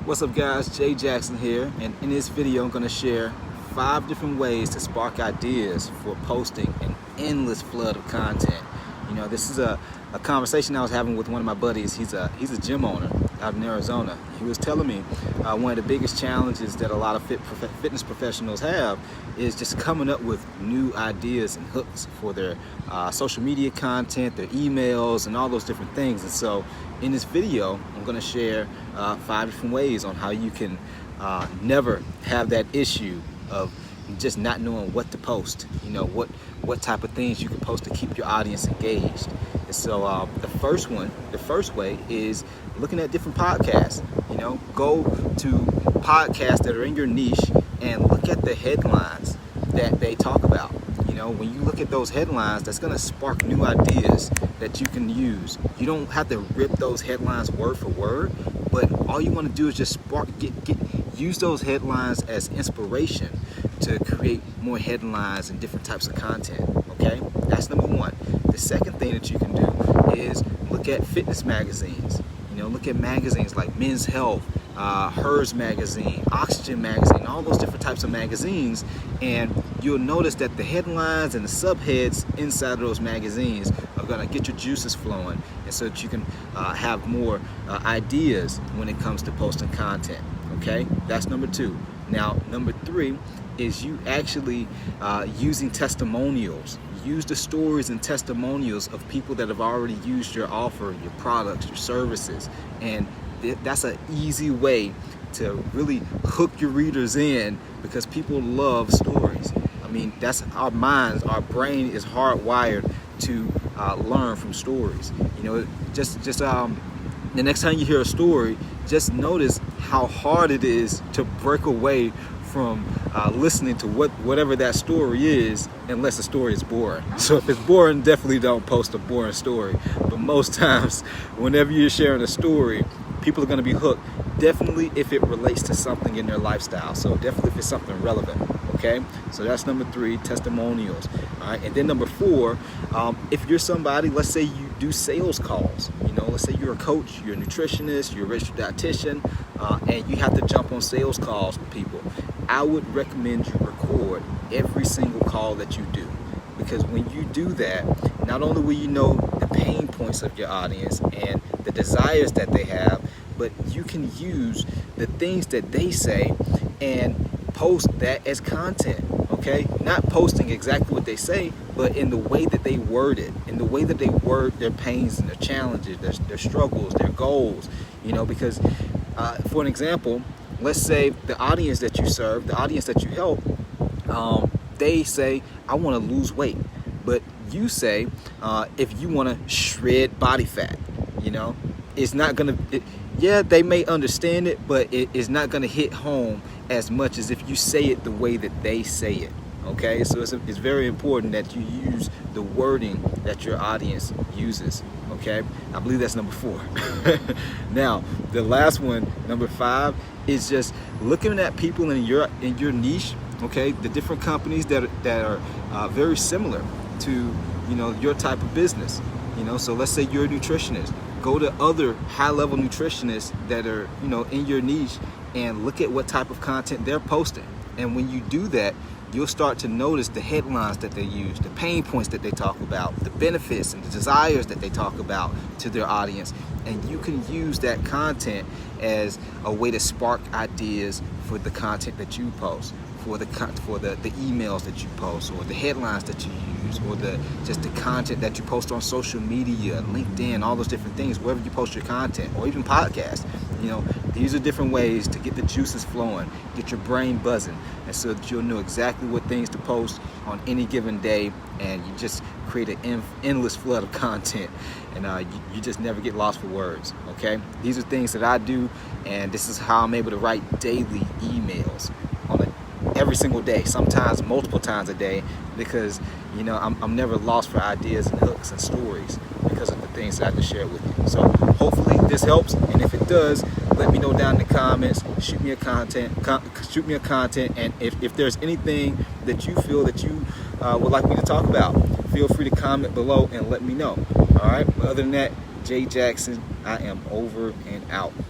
What's up guys, Jay Jackson here, and in this video I'm going to share 5 different ways to spark ideas for posting an endless flood of content. You know, this is a conversation I was having with one of my buddies. He's a gym owner out in Arizona. He was telling me one of the biggest challenges that a lot of fitness professionals have is just coming up with new ideas and hooks for their social media content, their emails, and all those different things. And so in this video, I'm going to share 5 different ways on how you can never have that issue of just not knowing what to post. You know, what type of things you can post to keep your audience engaged. And so the first way is looking at different podcasts. You know, go to podcasts that are in your niche and look at the headlines that they talk about. You know, when you look at those headlines, that's going to spark new ideas that you can use. You don't have to rip those headlines word for word, but all you want to do is just use those headlines as inspiration to create more headlines and different types of content. Okay, that's number one. The second thing that you can do is look at fitness magazines. You know, look at magazines like Men's Health, Hers magazine, Oxygen magazine, all those different types of magazines, and you'll notice that the headlines and the subheads inside of those magazines are going to get your juices flowing, and so that you can have more ideas when it comes to posting content. Okay, that's number 2. Now, number 3 is you actually using testimonials. Use the stories and testimonials of people that have already used your offer, your products, your services, and that's an easy way to really hook your readers in, because people love stories. I mean, that's our minds, our brain is hardwired to learn from stories. You know, just the next time you hear a story, just notice how hard it is to break away from listening to whatever that story is, unless the story is boring. So if it's boring, definitely don't post a boring story. But most times, whenever you're sharing a story, people are going to be hooked. Definitely if it relates to something in their lifestyle. So definitely if it's something relevant. Okay, so that's number 3, testimonials. All right, and then number 4, if you're somebody, let's say you do sales calls. You know, let's say you're a coach, you're a nutritionist, you're a registered dietitian, and you have to jump on sales calls with people. I would recommend you record every single call that you do, because when you do that, not only will you know the pain points of your audience and the desires that they have, but you can use the things that they say and post that as content. Okay, not posting exactly what they say, but in the way that they word it, in the way that they word their pains and their challenges, their struggles, their goals. You know, because for an example, let's say the audience that you serve, the audience that you help, they say, I want to lose weight. But you say, if you want to shred body fat, you know, it's not going to, yeah, they may understand it, but it is not going to hit home as much as if you say it the way that they say it. Okay, so it's very important that you use the wording that your audience uses. Okay, I believe that's number 4. Now, the last one, number 5, is just looking at people in your niche. Okay, the different companies that are very similar to, you know, your type of business. You know, so let's say you're a nutritionist. Go to other high-level nutritionists that are, you know, in your niche, and look at what type of content they're posting. And when you do that, you'll start to notice the headlines that they use, the pain points that they talk about, the benefits and the desires that they talk about to their audience. And you can use that content as a way to spark ideas for the content that you post, for the emails that you post, or the headlines that you use, or just the content that you post on social media, LinkedIn, all those different things, wherever you post your content, or even podcasts. You know, these are different ways to get the juices flowing, get your brain buzzing, and so that you'll know exactly what things to post on any given day, and you just create an endless flood of content, and you just never get lost for words. Okay, these are things that I do, and this is how I'm able to write daily emails every single day, sometimes multiple times a day, because, you know, I'm never lost for ideas and hooks and stories because of the things that I just shared with you. So hopefully this helps, and if it does, let me know down in the comments. Shoot me a content, and if there's anything that you feel that you would like me to talk about, feel free to comment below and let me know. All right, but other than that, Jay Jackson, I am over and out.